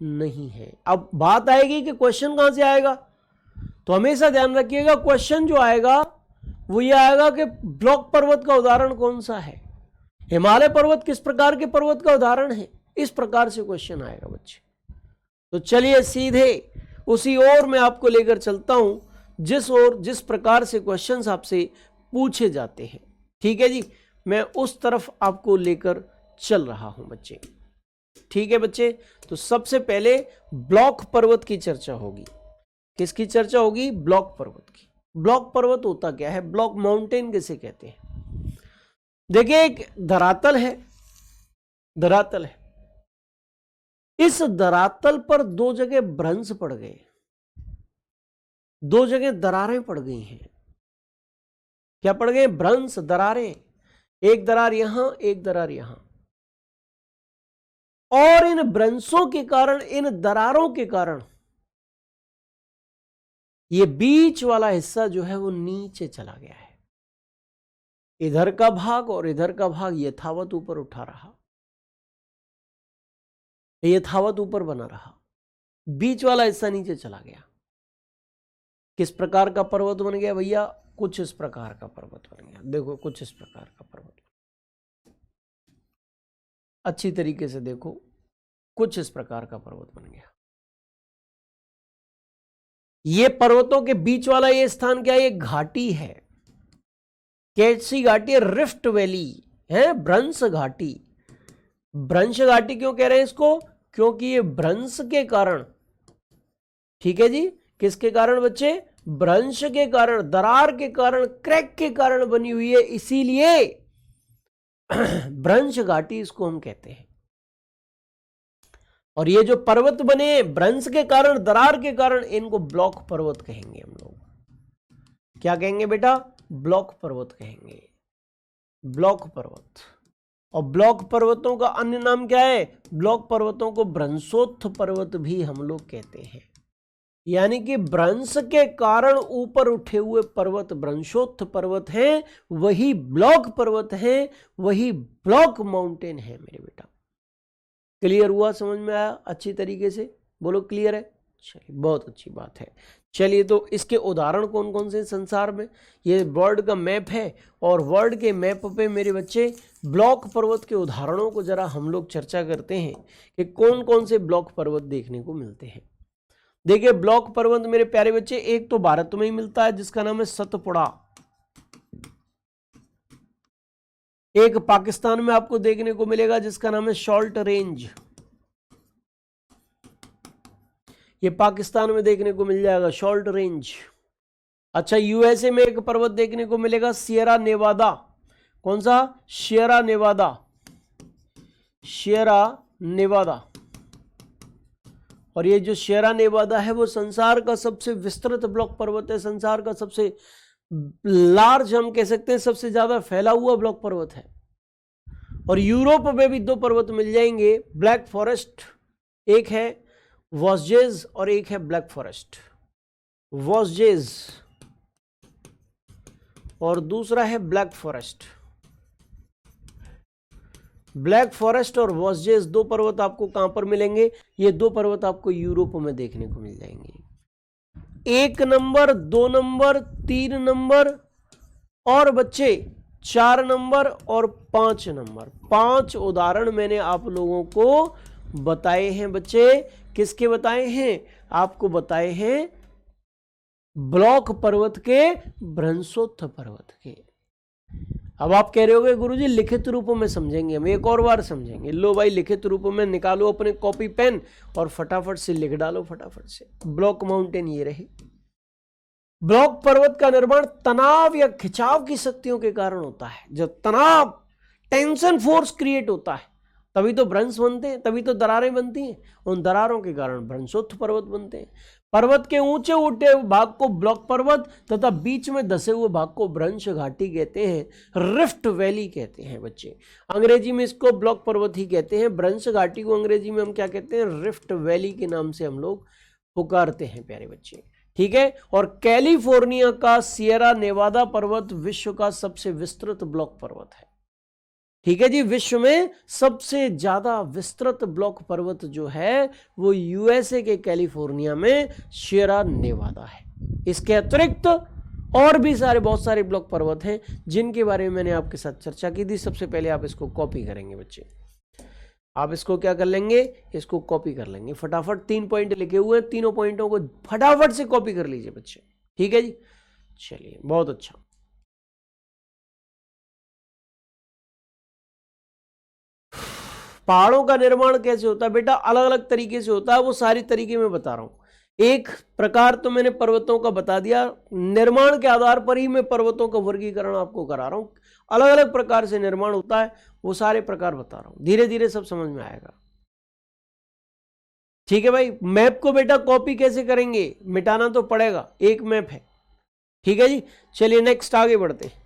S1: नहीं है। अब बात आएगी कि क्वेश्चन कहां से आएगा, तो हमेशा ध्यान रखिएगा क्वेश्चन जो आएगा वो ये आएगा कि ब्लॉक पर्वत का उदाहरण कौन सा है, हिमालय पर्वत किस प्रकार के पर्वत का उदाहरण है, इस प्रकार से क्वेश्चन आएगा बच्चे। तो चलिए सीधे उसी ओर मैं आपको लेकर चलता हूं जिस प्रकार से क्वेश्चंस आपसे पूछे जाते हैं। ठीक है जी, मैं उस तरफ आपको लेकर चल रहा हूं बच्चे। ठीक है बच्चे, तो सबसे पहले ब्लॉक पर्वत की चर्चा होगी। किसकी चर्चा होगी? ब्लॉक पर्वत की। ब्लॉक पर्वत होता क्या है, ब्लॉक माउंटेन किसे कहते हैं? देखिए एक धरातल है, धरातल है, इस धरातल पर 2 जगह भ्रंश पड़ गए, 2 जगह दरारें पड़ गई हैं। क्या पड़ गए? भ्रंश, दरारें। एक दरार यहां, एक दरार यहां, और इन भ्रंशों के कारण, इन दरारों के कारण ये बीच वाला हिस्सा जो है वो नीचे चला गया है। इधर का भाग और इधर का भाग यथावत ऊपर उठा रहा, यथावत ऊपर बना रहा, बीच वाला हिस्सा नीचे चला गया। किस प्रकार का पर्वत बन गया भैया? कुछ इस प्रकार का पर्वत बन गया। देखो कुछ इस प्रकार का पर्वत, अच्छी तरीके से देखो, कुछ इस प्रकार का पर्वत बन गया। ये पर्वतों के बीच वाला ये स्थान क्या है? ये घाटी है। कैसी घाटी है? रिफ्ट वैली है, भ्रंश घाटी। भ्रंश घाटी क्यों कह रहे हैं इसको? क्योंकि ये भ्रंश के कारण, ठीक है जी, किसके कारण बच्चे? भ्रंश के कारण, दरार के कारण, क्रैक के कारण बनी हुई है, इसीलिए भ्रंश घाटी इसको हम कहते हैं। और ये जो पर्वत बने भ्रंश के कारण, दरार के कारण, इनको ब्लॉक पर्वत कहेंगे हम लोग। क्या कहेंगे बेटा? ब्लॉक पर्वत कहेंगे, ब्लॉक पर्वत। और ब्लॉक पर्वतों का अन्य नाम क्या है? ब्लॉक पर्वतों को भ्रंशोत्थ पर्वत भी हम लोग कहते हैं। यानी कि भ्रंश के कारण ऊपर उठे हुए पर्वत भ्रंशोत्थ पर्वत हैं, वही ब्लॉक पर्वत हैं, वही ब्लॉक माउंटेन है मेरे बेटा। क्लियर हुआ, समझ में आया अच्छी तरीके से? बोलो क्लियर है? चलिए बहुत अच्छी बात है। चलिए तो इसके उदाहरण कौन कौन से संसार में, ये वर्ल्ड का मैप है और वर्ल्ड के मैप पे मेरे बच्चे ब्लॉक पर्वत के उदाहरणों को जरा हम लोग चर्चा करते हैं कि कौन कौन से ब्लॉक पर्वत देखने को मिलते हैं। देखिए ब्लॉक पर्वत मेरे प्यारे बच्चे, एक तो भारत में ही मिलता है जिसका नाम है सतपुड़ा, एक पाकिस्तान में आपको देखने को मिलेगा जिसका नाम है शॉल्ट रेंज, ये पाकिस्तान में देखने को मिल जाएगा शॉल्ट रेंज। अच्छा यूएसए में एक पर्वत देखने को मिलेगा सियरा नेवादा, कौन सा? Sierra Nevada, Sierra Nevada. और ये जो सियरा नेवादा है वो संसार का सबसे विस्तृत ब्लॉक पर्वत है, संसार का सबसे लार्ज हम कह सकते हैं, सबसे ज्यादा फैला हुआ ब्लॉक पर्वत है। और यूरोप में भी 2 पर्वत मिल जाएंगे, ब्लैक फॉरेस्ट, एक है वॉस्जेज और एक है ब्लैक फॉरेस्ट, वॉस्जेज और दूसरा है ब्लैक फॉरेस्ट। ब्लैक फॉरेस्ट और वॉसजेस 2 पर्वत आपको कहां पर मिलेंगे? ये 2 पर्वत आपको यूरोप में देखने को मिल जाएंगे। 1 नंबर, 2 नंबर, 3 नंबर और बच्चे 4 नंबर और 5 नंबर। 5 उदाहरण मैंने आप लोगों को बताए हैं बच्चे। किसके बताए हैं? आपको बताए हैं ब्लॉक पर्वत के, ब्रंसोत्थ पर्वत के। अब आप कह रहे होगे गुरुजी लिखित रूप में समझेंगे, हम एक और बार समझेंगे। लो भाई, लिखित रूप में निकालो अपने कॉपी पेन और फटाफट से लिख डालो, फटाफट से। ब्लॉक माउंटेन ये रही। ब्लॉक पर्वत का निर्माण तनाव या खिंचाव की शक्तियों के कारण होता है। जब तनाव, टेंशन फोर्स क्रिएट होता है तभी तो भ्रंश बनते हैं, तभी तो दरारें बनती हैं। उन दरारों के कारण भ्रंशोत्थ पर्वत बनते हैं। पर्वत के ऊंचे ऊंचे भाग को ब्लॉक पर्वत तथा बीच में धसे हुए भाग को भ्रंश घाटी कहते हैं, रिफ्ट वैली कहते हैं बच्चे। अंग्रेजी में इसको ब्लॉक पर्वत ही कहते हैं। भ्रंश घाटी को अंग्रेजी में हम क्या कहते हैं? रिफ्ट वैली के नाम से हम लोग पुकारते हैं प्यारे बच्चे, ठीक है। और कैलिफोर्निया का सियरा नेवादा पर्वत विश्व का सबसे विस्तृत ब्लॉक पर्वत है, ठीक है जी। विश्व में सबसे ज्यादा विस्तृत ब्लॉक पर्वत जो है वो यूएसए के कैलिफोर्निया में सियरा नेवादा है। इसके अतिरिक्त और भी बहुत सारे ब्लॉक पर्वत हैं जिनके बारे में मैंने आपके साथ चर्चा की थी। सबसे पहले आप इसको कॉपी करेंगे बच्चे। आप इसको क्या कर लेंगे? इसको कॉपी कर लेंगे फटाफट। 3 पॉइंट लिखे हुए हैं, तीनों पॉइंटों को फटाफट से कॉपी कर लीजिए बच्चे, ठीक है जी। चलिए, बहुत अच्छा। पहाड़ों का निर्माण कैसे होता है बेटा? अलग अलग तरीके से होता है, वो सारी तरीके मैं बता रहा हूं। एक प्रकार तो मैंने पर्वतों का बता दिया, निर्माण के आधार पर ही मैं पर्वतों का वर्गीकरण आपको करा रहा हूं। अलग अलग प्रकार से निर्माण होता है, वो सारे प्रकार बता रहा हूं, धीरे धीरे सब समझ में आएगा, ठीक है भाई। मैप को बेटा कॉपी कैसे करेंगे? मिटाना तो पड़ेगा, एक मैप है, ठीक है जी। चलिए नेक्स्ट आगे बढ़ते हैं।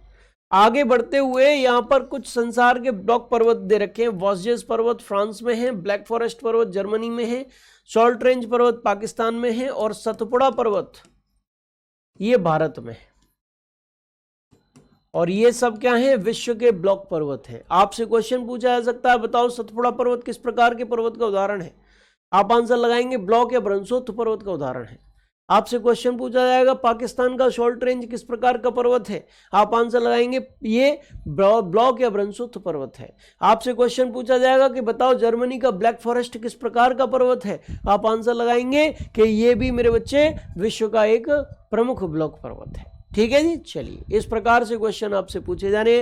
S1: आगे बढ़ते हुए यहां पर कुछ संसार के ब्लॉक पर्वत दे रखे हैं। वॉसजेस पर्वत फ्रांस में है, ब्लैक फॉरेस्ट पर्वत जर्मनी में है, सॉल्ट रेंज पर्वत पाकिस्तान में है और सतपुड़ा पर्वत ये भारत में है। और ये सब क्या है? विश्व के ब्लॉक पर्वत है। आपसे क्वेश्चन पूछा जा सकता है, बताओ सतपुड़ा पर्वत किस प्रकार के पर्वत का उदाहरण है? आप आंसर लगाएंगे ब्लॉक या ब्रंसोत्थ पर्वत का उदाहरण है। आपसे क्वेश्चन पूछा जाएगा पाकिस्तान का सॉल्ट रेंज किस प्रकार का पर्वत है? आप आंसर लगाएंगे ये ब्लॉक या ब्रंसोत्थ पर्वत है। आपसे क्वेश्चन पूछा जाएगा कि बताओ जर्मनी का ब्लैक फॉरेस्ट किस प्रकार का पर्वत है? आप आंसर लगाएंगे कि ये भी मेरे बच्चे विश्व का एक प्रमुख ब्लॉक पर्वत है, ठीक है जी। चलिए, इस प्रकार से क्वेश्चन आपसे पूछे जाने।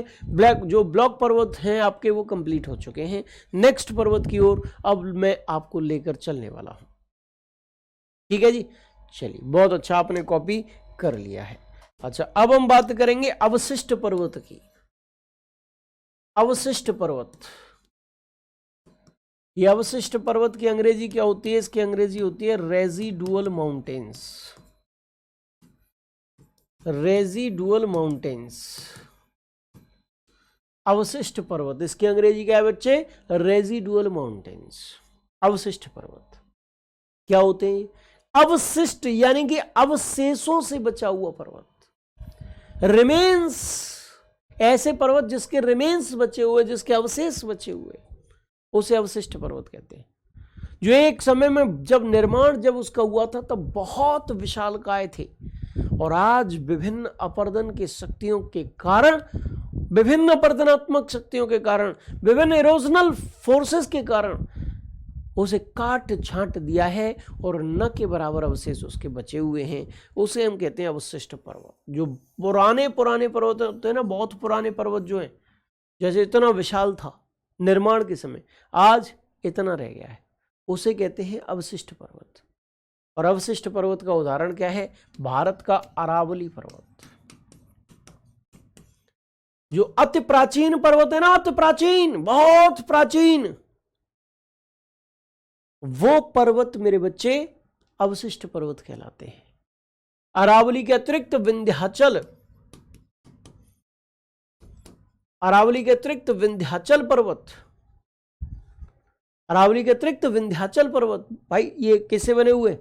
S1: जो ब्लॉक पर्वत हैं आपके वो कंप्लीट हो चुके हैं। नेक्स्ट पर्वत की ओर अब मैं आपको लेकर चलने वाला हूं, ठीक है जी। चलिए, बहुत अच्छा, आपने कॉपी कर लिया है। अच्छा, अब हम बात करेंगे अवशिष्ट पर्वत की। अवशिष्ट पर्वत, ये अवशिष्ट पर्वत की अंग्रेजी क्या होती है? इसकी अंग्रेजी होती है रेजिडुअल माउंटेन्स। रेजिडुअल माउंटेन्स, अवशिष्ट पर्वत, इसकी अंग्रेजी क्या है बच्चे? Residual mountains. अवशिष्ट पर्वत क्या होते हैं? अवशिष्ट यानी कि अवशेषों से बचा हुआ पर्वत। रिमेन्स, ऐसे पर्वत जिसके रिमेन्स बचे हुए, जिसके अवशेष बचे हुए, उसे अवशिष्ट पर्वत कहते हैं। जो एक समय में जब निर्माण जब उसका हुआ था तब बहुत विशालकाय थे, और आज विभिन्न अपर्दन की शक्तियों के कारण, विभिन्न अपर्दनात्मक शक्तियों के कारण, विभिन्न इरोजनल फोर्सेस के कारण उसे काट छांट दिया है और न के बराबर अवशेष उसके बचे हुए हैं। उसे हम कहते हैं अवशिष्ट पर्वत। जो पुराने पर्वत होते हैं ना, बहुत पुराने पर्वत जो हैं, जैसे इतना विशाल था निर्माण के समय, आज इतना रह गया है, उसे कहते हैं अवशिष्ट पर्वत। और अवशिष्ट पर्वत का उदाहरण क्या है? भारत का अरावली पर्वत, जो अति प्राचीन पर्वत है ना, अति प्राचीन, बहुत प्राचीन, वो पर्वत मेरे बच्चे अवशिष्ट पर्वत कहलाते हैं। अरावली के अतिरिक्त विंध्याचल, अरावली के अतिरिक्त विंध्याचल पर्वत, अरावली के अतिरिक्त विंध्याचल पर्वत, भाई ये किससे बने हुए?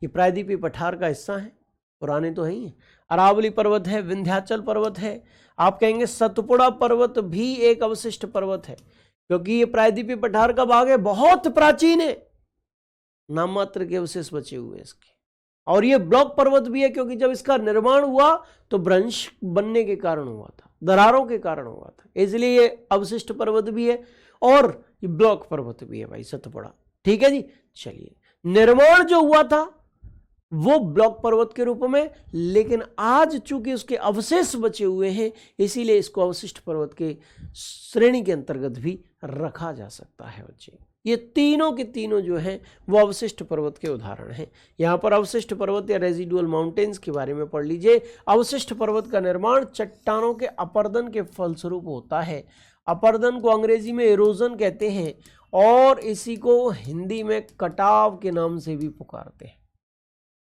S1: ये प्रायद्वीपीय पठार का हिस्सा है, पुराने तो है ही। अरावली पर्वत है, विंध्याचल पर्वत है। आप कहेंगे सतपुड़ा पर्वत भी एक अवशिष्ट पर्वत है। क्योंकि ये प्रायद्वीपीय पठार का भाग है, बहुत प्राचीन है, नाम मात्र के अवशेष बचे हुए इसके। और ये ब्लॉक पर्वत भी है क्योंकि जब इसका निर्माण हुआ तो भ्रंश बनने के कारण हुआ था, दरारों के कारण हुआ था, इसलिए ये अवशिष्ट पर्वत भी है और ये ब्लॉक पर्वत भी है भाई, सतपुड़ा। ठीक है जी। चलिए, निर्माण जो हुआ था वो ब्लॉक पर्वत के रूप में, लेकिन आज चूंकि उसके अवशेष बचे हुए हैं इसीलिए इसको अवशिष्ट पर्वत के श्रेणी के अंतर्गत भी रखा जा सकता है बच्चे। ये तीनों के तीनों जो हैं वो अवशिष्ट पर्वत के उदाहरण हैं। यहाँ पर अवशिष्ट पर्वत या रेजिडुअल माउंटेन्स के बारे में पढ़ लीजिए। अवशिष्ट पर्वत का निर्माण चट्टानों के अपरदन के फलस्वरूप होता है। अपरदन को अंग्रेजी में इरोजन कहते हैं और इसी को हिंदी में कटाव के नाम से भी पुकारते हैं।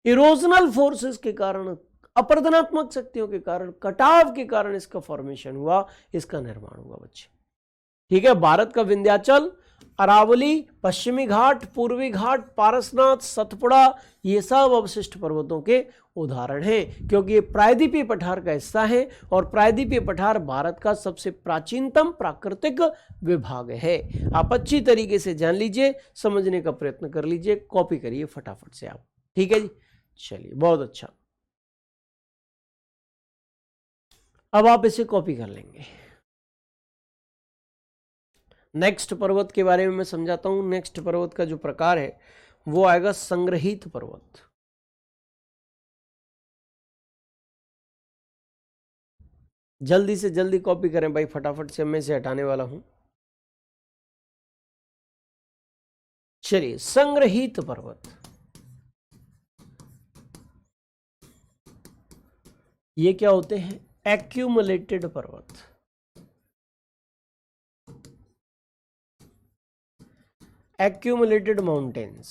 S1: इरोजनल फोर्सेस के कारण, अपरदनात्मक शक्तियों के कारण, कटाव के कारण इसका फॉर्मेशन हुआ, इसका निर्माण हुआ बच्चे। ठीक है। भारत का विंध्याचल, अरावली, पश्चिमी घाट, पूर्वी घाट, पारसनाथ, सतपुड़ा, ये सब अवशिष्ट पर्वतों के उदाहरण हैं क्योंकि ये प्रायद्वीपीय पठार का हिस्सा है और प्रायद्वीपीय पठार भारत का सबसे प्राचीनतम प्राकृतिक विभाग है। आप अच्छी तरीके से जान लीजिए, समझने का प्रयत्न कर लीजिए, कॉपी करिए फटाफट से आप। ठीक है जी। चलिए, बहुत अच्छा। अब आप इसे कॉपी कर लेंगे। नेक्स्ट पर्वत के बारे में मैं समझाता हूं। नेक्स्ट पर्वत का जो प्रकार है वो आएगा संग्रहित पर्वत। जल्दी से जल्दी कॉपी करें भाई फटाफट से, मैं इसे हटाने वाला हूं। चलिए, संग्रहित पर्वत, ये क्या होते हैं? एक्यूमुलेटेड पर्वत। एक्यूमुलेटेड माउंटेन्स,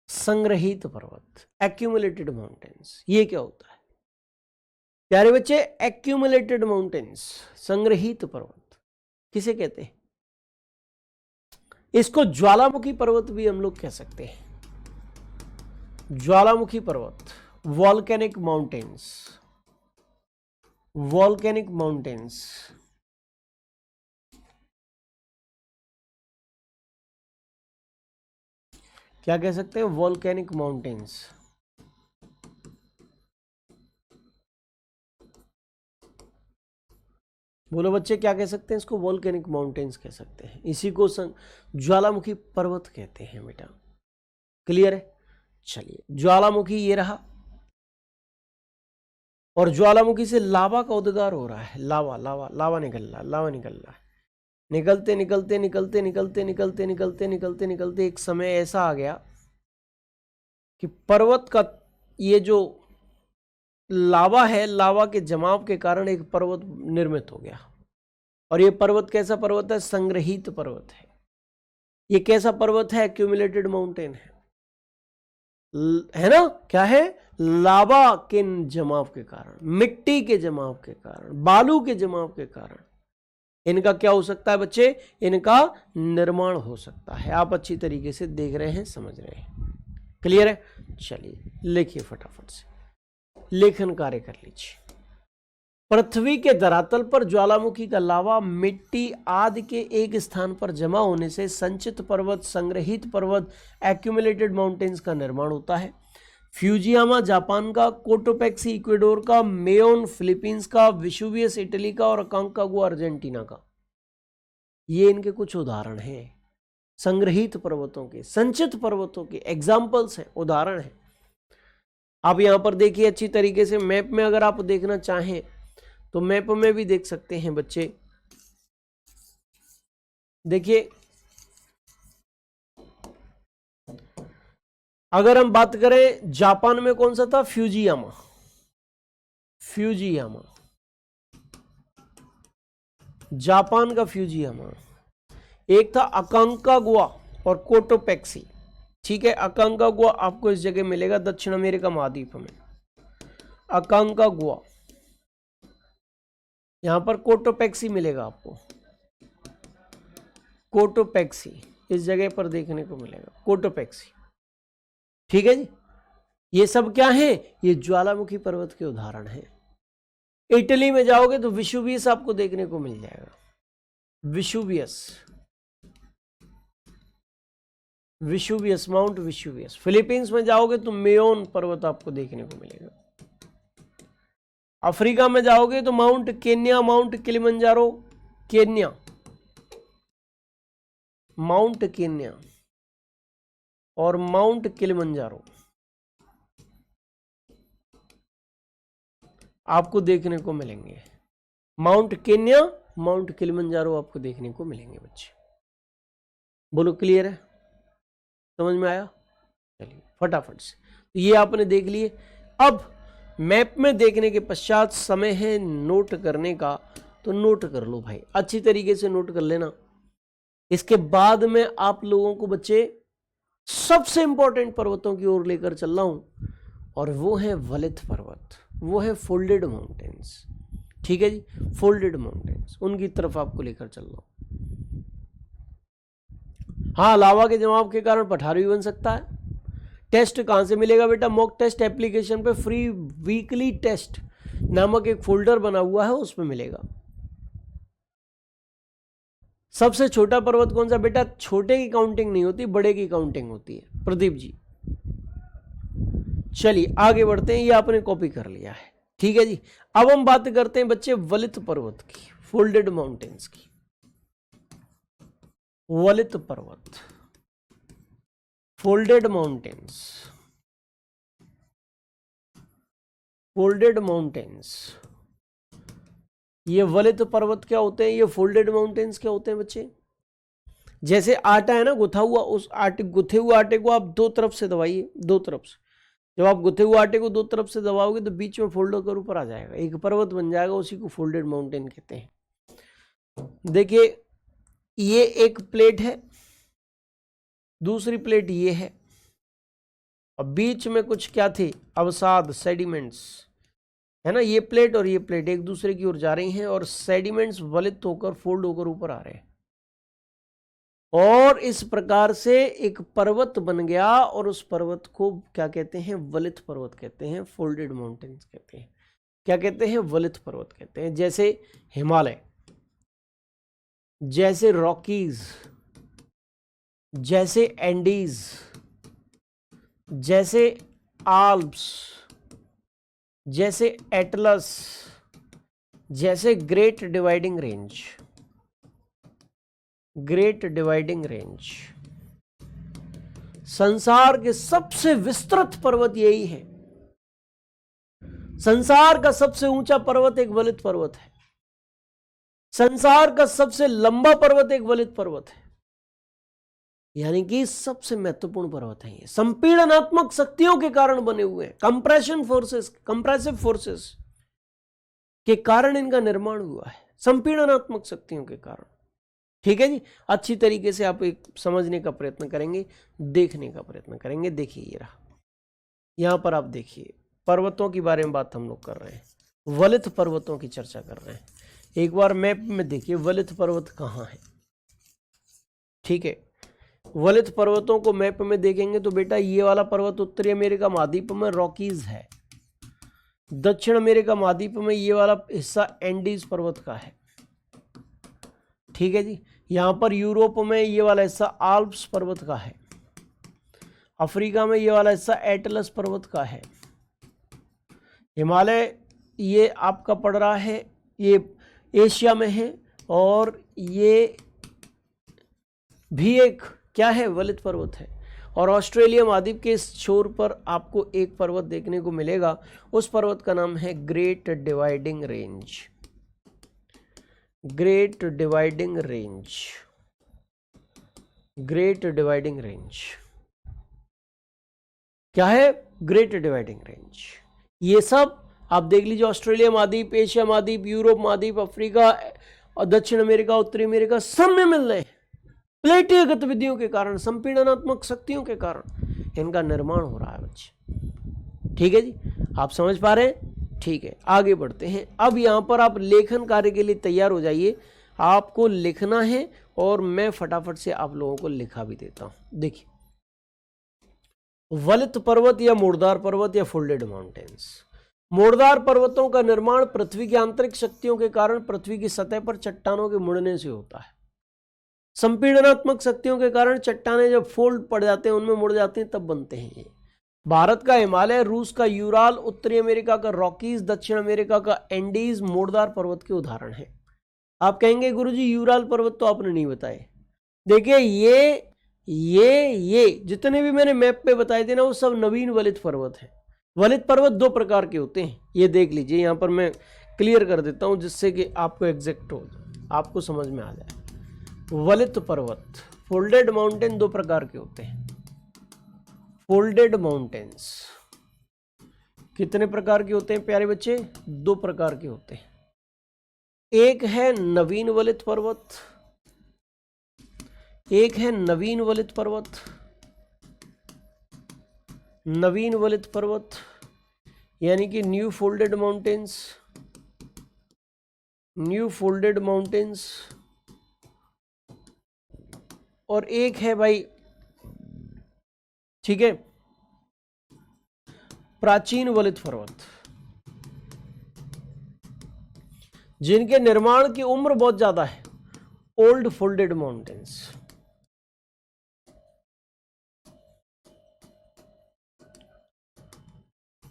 S1: संग्रहित पर्वत, एक्यूमुलेटेड माउंटेन्स, ये क्या होता है प्यारे बच्चे? एक्यूमुलेटेड माउंटेन्स, संग्रहित पर्वत किसे कहते हैं? इसको ज्वालामुखी पर्वत भी हम लोग कह सकते हैं। ज्वालामुखी पर्वत, वॉल्केनिक माउंटेन्स, वॉल्केनिक माउंटेन्स। क्या कह सकते हैं? Volcanic mountains. बोलो बच्चे, क्या कह सकते हैं इसको? वॉल्केनिक माउंटेन्स कह सकते हैं। इसी को ज्वालामुखी पर्वत कहते हैं बेटा। क्लियर है? चलिए, ज्वालामुखी ये रहा और ज्वालामुखी से लावा का उद्गार हो रहा है। लावा लावा लावा निकल रहा है, लावा निकल रहा है। निकलते निकलते निकलते निकलते निकलते निकलते निकलते निकलते एक समय ऐसा आ गया कि पर्वत का ये जो लावा है, लावा के जमाव के कारण एक पर्वत निर्मित हो गया। और ये पर्वत कैसा पर्वत है? संग्रहित पर्वत है। ये कैसा पर्वत है? एक्यूमुलेटेड माउंटेन है ना? क्या है? लावा के जमाव के कारण, मिट्टी के जमाव के कारण, बालू के जमाव के कारण इनका क्या हो सकता है बच्चे? इनका निर्माण हो सकता है। आप अच्छी तरीके से देख रहे हैं, समझ रहे हैं। क्लियर है? चलिए, लिखिए फटाफट से, लेखन कार्य कर लीजिए। पृथ्वी के धरातल पर ज्वालामुखी का लावा मिट्टी आदि के एक स्थान पर जमा होने से संचित पर्वत, संग्रहित पर्वत, एक्यूमुलेटेड माउंटेन्स का निर्माण होता है। फ्यूजियामा जापान का, कोटोपेक्सी इक्वेडोर का, मेयोन फिलीपींस का, विसुवियस इटली का और अकांकागुआ अर्जेंटीना का, ये इनके कुछ उदाहरण हैं। संग्रहित पर्वतों के, संचित पर्वतों के एग्जाम्पल्स हैं, उदाहरण हैं। आप यहां पर देखिए अच्छी तरीके से, मैप में अगर आप देखना चाहें तो मैप में भी देख सकते हैं बच्चे। देखिए, अगर हम बात करें जापान में कौन सा था? फ्यूजियामा, फ्यूजियामा, जापान का फ्यूजियामा। एक था अकांकागुआ और कोटोपेक्सी। ठीक है, अकांकागुआ आपको इस जगह मिलेगा दक्षिण अमेरिका महाद्वीप में, अकांकागुआ। यहां पर कोटोपेक्सी मिलेगा आपको, कोटोपेक्सी इस जगह पर देखने को मिलेगा, कोटोपेक्सी। ठीक है जी। ये सब क्या है? ये ज्वालामुखी पर्वत के उदाहरण हैं। इटली में जाओगे तो विसुवियस आपको देखने को मिल जाएगा। विशुवियस, विशुवियस, माउंट विशुवियस। फिलीपींस में जाओगे तो मेयोन पर्वत आपको देखने को मिलेगा। अफ्रीका में जाओगे तो mount Kenya, mount Kilimanjaro, Kenya, mount Kenya और माउंट किलिमंजारो आपको देखने को मिलेंगे। माउंट केन्या, माउंट किलिमंजारो आपको देखने को मिलेंगे बच्चे। बोलो क्लियर है, समझ में आया? चलिए फटाफट से, तो ये आपने देख लिए। अब मैप में देखने के पश्चात समय है नोट करने का, तो नोट कर लो भाई, अच्छी तरीके से नोट कर लेना। इसके बाद में आप लोगों को बच्चे सबसे इंपॉर्टेंट पर्वतों की ओर लेकर चल रहा हूं, और वो है वलित पर्वत, वो है फोल्डेड माउंटेन्स। ठीक है जी, फोल्डेड माउंटेन्स, उनकी तरफ आपको लेकर चल रहा हूं। हाँ, लावा के जवाब के कारण पठार भी बन सकता है। टेस्ट कहां से मिलेगा बेटा? मॉक टेस्ट एप्लीकेशन पे फ्री वीकली टेस्ट नामक एक फोल्डर बना हुआ है, उसमें मिलेगा। सबसे छोटा पर्वत कौन सा बेटा? छोटे की काउंटिंग नहीं होती, बड़े की काउंटिंग होती है, प्रदीप जी। चलिए आगे बढ़ते हैं, ये आपने कॉपी कर लिया है, ठीक है जी। अब हम बात करते हैं बच्चे वलित पर्वत की, फोल्डेड माउंटेन्स की। वलित पर्वत, फोल्डेड माउंटेन्स, फोल्डेड माउंटेन्स। ये वलित पर्वत क्या होते हैं, ये फोल्डेड माउंटेन्स क्या होते हैं बच्चे? जैसे आटा है ना गुथा हुआ, उस आटे, गुथे हुए आटे को आप दो तरफ से दबाइए, दो तरफ से। जब आप गुथे हुए आटे को दो तरफ से दबाओगे तो बीच में फोल्ड होकर ऊपर आ जाएगा, एक पर्वत बन जाएगा, उसी को फोल्डेड माउंटेन कहते हैं। देखिए ये एक प्लेट है, दूसरी प्लेट ये है, और बीच में कुछ क्या थे? अवसाद, सेडिमेंट्स, है ना। ये प्लेट और ये प्लेट एक दूसरे की ओर जा रही हैं, और सेडिमेंट्स वलित होकर फोल्ड होकर ऊपर आ रहे हैं, और इस प्रकार से एक पर्वत बन गया, और उस पर्वत को क्या कहते हैं? वलित पर्वत कहते हैं, फोल्डेड माउंटेन्स कहते हैं। क्या कहते हैं? वलित पर्वत कहते हैं। जैसे हिमालय, जैसे रॉकीज, जैसे एंडीज, जैसे आल्प्स, जैसे एटलस, जैसे great dividing range, great dividing range. संसार के सबसे विस्तृत पर्वत यही है। संसार का सबसे ऊंचा पर्वत एक वलित पर्वत है। संसार का सबसे लंबा पर्वत एक वलित पर्वत है, यानी कि सबसे महत्वपूर्ण पर्वत है ये। संपीड़नात्मक शक्तियों के कारण बने हुए हैं, कंप्रेशन फोर्सेस, कंप्रेसिव फोर्सेस के कारण इनका निर्माण हुआ है, संपीड़नात्मक शक्तियों के कारण। ठीक है जी, अच्छी तरीके से आप एक समझने का प्रयत्न करेंगे, देखने का प्रयत्न करेंगे। देखिए ये रहा, यहां पर आप देखिए पर्वतों के बारे में बात हम लोग कर रहे हैं, वलित पर्वतों की चर्चा कर रहे हैं। एक बार मैप में देखिए वलित पर्वत कहाँ है। ठीक है, वलित पर्वतों को मैप में देखेंगे तो बेटा ये वाला पर्वत उत्तरी अमेरिका महाद्वीप में रॉकीज है। दक्षिण अमेरिका महाद्वीप में ये वाला हिस्सा एंडीज पर्वत का है। ठीक है जी, यहाँ पर यूरोप में ये वाला हिस्सा आल्प्स पर्वत का है। अफ्रीका में ये वाला हिस्सा एटलस पर्वत का है। हिमालय ये आपका पड़ रहा है, ये एशिया में है, और ये भी एक क्या है? वलित पर्वत है। और ऑस्ट्रेलिया महाद्वीप के इस छोर पर आपको एक पर्वत देखने को मिलेगा, उस पर्वत का नाम है great dividing range. Great dividing range, great dividing range क्या है? Great dividing range. ये सब आप देख लीजिए, ऑस्ट्रेलिया महाद्वीप, एशिया महाद्वीप, यूरोप महाद्वीप, अफ्रीका और दक्षिण अमेरिका, उत्तरी अमेरिका, सब में मिल रहे हैं। प्लेटीय गतिविधियों के कारण, संपीड़नात्मक शक्तियों के कारण इनका निर्माण हो रहा है बच्चे। ठीक है जी, आप समझ पा रहे हैं? ठीक है, आगे बढ़ते हैं। अब यहां पर आप लेखन कार्य के लिए तैयार हो जाइए, आपको लिखना है, और मैं फटाफट से आप लोगों को लिखा भी देता हूं। देखिए, वलित पर्वत या मुर्दार पर्वत या फोल्डेड माउंटेन्स, मोड़दार पर्वतों का निर्माण पृथ्वी की आंतरिक शक्तियों के कारण पृथ्वी की सतह पर चट्टानों के मुड़ने से होता है। संपीड़नात्मक शक्तियों के कारण चट्टानें जब फोल्ड पड़ जाते हैं, उनमें मुड़ जाती हैं, तब बनते हैं ये। भारत का हिमालय, रूस का यूराल, उत्तरी अमेरिका का रॉकीज, दक्षिण अमेरिका का एंडीज मोड़दार पर्वत के उदाहरण हैं। आप कहेंगे गुरुजी यूराल पर्वत तो आपने नहीं बताए। देखिए ये जितने भी मैंने मैप पे बताए थे ना, वो सब नवीन वलित पर्वत है। वलित पर्वत दो प्रकार के होते हैं, ये देख लीजिए। यहाँ पर मैं क्लियर कर देता हूँ जिससे कि आपको एग्जैक्ट हो, आपको समझ में आ जाए। वलित पर्वत, फोल्डेड माउंटेन दो प्रकार के होते हैं। फोल्डेड माउंटेन्स कितने प्रकार के होते हैं प्यारे बच्चे? दो प्रकार के होते हैं। एक है नवीन वलित पर्वत, एक है नवीन वलित पर्वत। नवीन वलित पर्वत यानी कि new folded mountains, new folded mountains. और एक है भाई, ठीक है, प्राचीन वलित पर्वत, जिनके निर्माण की उम्र बहुत ज्यादा है, ओल्ड फोल्डेड माउंटेन्स।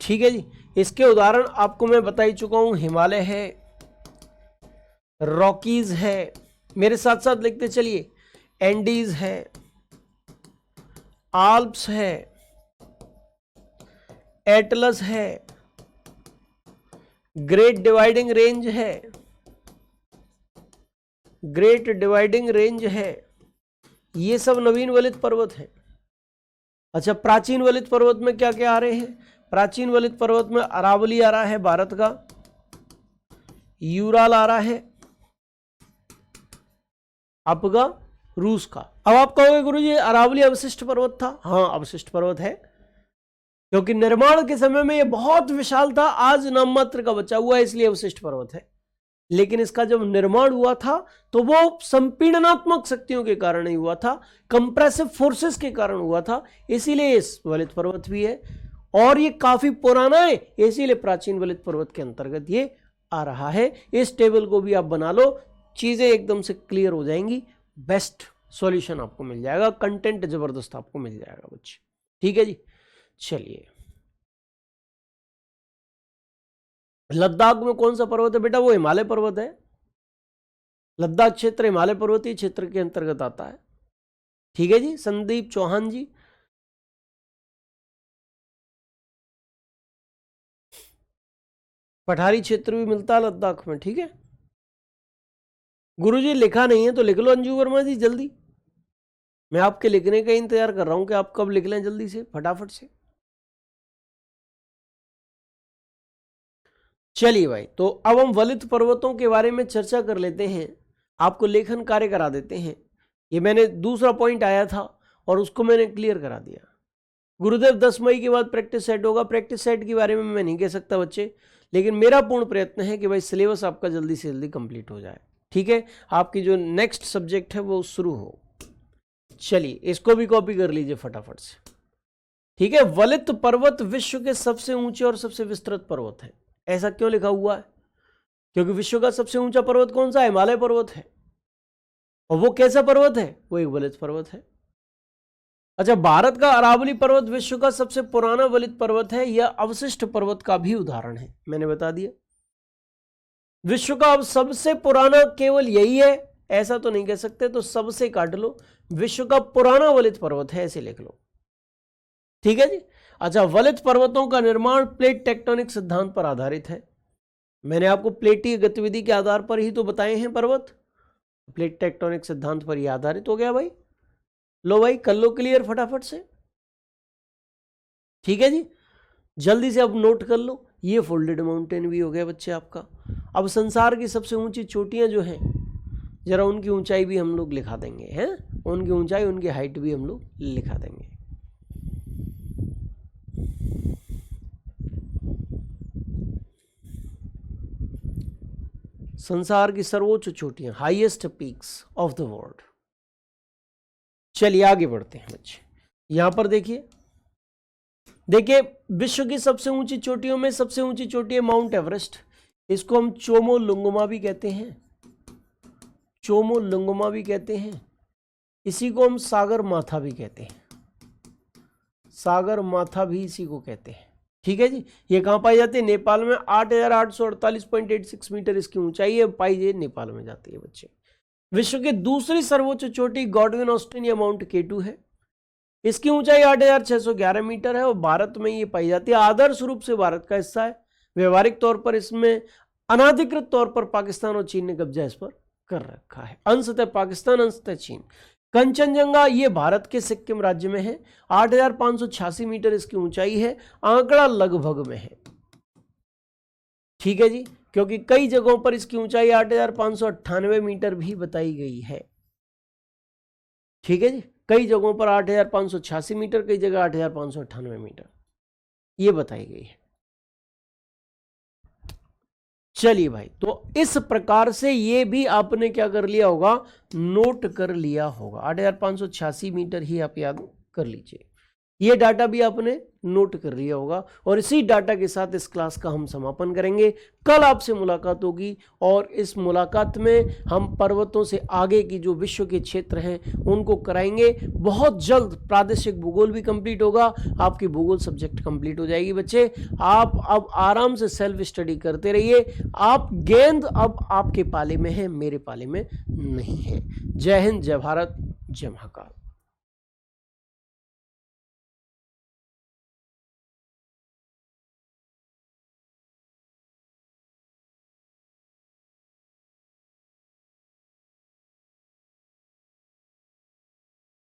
S1: ठीक है जी। इसके उदाहरण आपको मैं बता ही चुका हूं, हिमालय है, रॉकीज है, मेरे साथ साथ लिखते चलिए, एंडीज है, आल्प्स है, एटलस है, ग्रेट डिवाइडिंग रेंज है, ग्रेट डिवाइडिंग रेंज है, ये सब नवीन वलित पर्वत है। अच्छा, प्राचीन वलित पर्वत में क्या क्या आ रहे हैं? प्राचीन वलित पर्वत में अरावली आ रहा है भारत का, यूराल आ रहा है आपका रूस का। अब आप कहोगे गुरुजी अरावली अवशिष्ट पर्वत था? हाँ, अवशिष्ट पर्वत है, क्योंकि निर्माण के समय में यह बहुत विशाल था, आज नाम मात्र का बचा हुआ है, इसलिए अवशिष्ट पर्वत है। लेकिन इसका जब निर्माण हुआ था तो वो संपीड़नात्मक शक्तियों के कारण ही हुआ था, कंप्रेसिव फोर्सेस के कारण हुआ था, इसीलिए इस वलित पर्वत भी है। और ये काफी पुराना है, इसीलिए प्राचीन वलित पर्वत के अंतर्गत ये आ रहा है। इस टेबल को भी आप बना लो, चीजें एकदम से क्लियर हो जाएंगी, बेस्ट सॉल्यूशन आपको मिल जाएगा, कंटेंट जबरदस्त आपको मिल जाएगा बच्चे। ठीक है जी। चलिए, लद्दाख में कौन सा पर्वत है बेटा? वो हिमालय पर्वत है। लद्दाख क्षेत्र हिमालय पर्वतीय क्षेत्र के अंतर्गत आता है। ठीक है जी। संदीप चौहान जी, पठारी क्षेत्र भी मिलता है लद्दाख में। ठीक है गुरुजी, लिखा नहीं है तो लिख लो अंजू वर्मा जी जल्दी, मैं आपके लिखने का इंतजार कर रहा हूं कि आप कब लिख लें जल्दी से, फटाफट से। चलिए भाई, तो अब हम वलित पर्वतों के बारे में चर्चा कर लेते हैं, आपको लेखन कार्य करा देते हैं। ये मैंने दूसरा पॉइंट आया था और उसको मैंने क्लियर करा दिया। गुरुदेव 10 मई के बाद प्रैक्टिस सेट होगा। प्रैक्टिस सेट के बारे में मैं नहीं कह सकता बच्चे, लेकिन मेरा पूर्ण प्रयत्न है कि भाई सिलेबस आपका जल्दी से जल्दी कंप्लीट हो जाए। ठीक है, आपकी जो नेक्स्ट सब्जेक्ट है वो शुरू हो। चलिए, इसको भी कॉपी कर लीजिए फटाफट से। ठीक है, वलित पर्वत विश्व के सबसे ऊंचे और सबसे विस्तृत पर्वत है। ऐसा क्यों लिखा हुआ है? क्योंकि विश्व का सबसे ऊंचा पर्वत कौन सा? हिमालय पर्वत है। और वो कैसा पर्वत है? वो एक वलित पर्वत है। अच्छा, भारत का अरावली पर्वत विश्व का सबसे पुराना वलित पर्वत है, यह अवशिष्ट पर्वत का भी उदाहरण है, मैंने बता दिया। विश्व का अब सबसे पुराना केवल यही है, ऐसा तो नहीं कह सकते, तो सबसे काट लो, विश्व का पुराना वलित पर्वत है, ऐसे लिख लो। ठीक है जी। अच्छा, वलित पर्वतों का निर्माण प्लेट टेक्टोनिक सिद्धांत पर आधारित है। मैंने आपको प्लेटीय गतिविधि के आधार पर ही तो बताए हैं पर्वत, प्लेट टेक्टोनिक सिद्धांत पर ही आधारित हो गया भाई। लो भाई, कर लो क्लियर फटाफट से। ठीक है जी, जल्दी से अब नोट कर लो। ये फोल्डेड माउंटेन भी हो गया बच्चे आपका। अब संसार की सबसे ऊंची चोटियां जो हैं, जरा उनकी ऊंचाई भी हम लोग लिखा देंगे, हैं? उनकी ऊंचाई, उनकी हाइट भी हम लोग लिखा देंगे। संसार की सर्वोच्च चोटियां, highest peaks of the world. चलिए आगे बढ़ते हैं बच्चे। यहां पर देखिए, देखिए विश्व की सबसे ऊंची चोटियों में सबसे ऊंची चोटी है माउंट एवरेस्ट, इसको हम चोमोलुंगमा भी कहते हैं, चोमोलुंगमा भी कहते हैं। इसी को हम सागर माथा भी कहते हैं, सागर माथा भी इसी को कहते हैं। ठीक है जी। ये कहाँ पाई जाती है? नेपाल में। 8,848.86 मीटर इसकी ऊंचाई है, पाई ये नेपाल में जाती है बच्चे। विश्व की दूसरी सर्वोच्च चोटी गॉडविन ऑस्टिन या माउंट केटू है, इसकी ऊंचाई 8,611 मीटर है और भारत में ये पाई जाती है। आदर्श रूप से भारत का हिस्सा है, व्यवहारिक तौर पर इसमें अनाधिकृत तौर पर पाकिस्तान और चीन ने कब्जा इस पर कर रखा है, अंशतः पाकिस्तान अंशतः चीन। कंचनजंगा ये भारत के सिक्किम राज्य में है, 8,586 मीटर इसकी ऊंचाई है, आंकड़ा लगभग में है। ठीक है जी, क्योंकि कई जगहों पर इसकी ऊंचाई 8,598 मीटर भी बताई गई है। ठीक है जी, कई जगहों पर 8,586 मीटर, कई जगह 8,598 मीटर ये बताई गई है। चलिए भाई, तो इस प्रकार से ये भी आपने क्या कर लिया होगा? नोट कर लिया होगा। 8,586 मीटर ही आप याद कर लीजिए, ये डाटा भी आपने नोट कर लिया होगा। और इसी डाटा के साथ इस क्लास का हम समापन करेंगे। कल आपसे मुलाकात होगी और इस मुलाकात में हम पर्वतों से आगे की जो विश्व के क्षेत्र हैं उनको कराएंगे। बहुत जल्द प्रादेशिक भूगोल भी कंप्लीट होगा, आपकी भूगोल सब्जेक्ट कंप्लीट हो जाएगी बच्चे। आप अब आराम से सेल्फ स्टडी करते रहिए। आप गेंद अब आपके पाले में है, मेरे पाले में नहीं है। जय हिंद, जय भारत, जय महाकाल।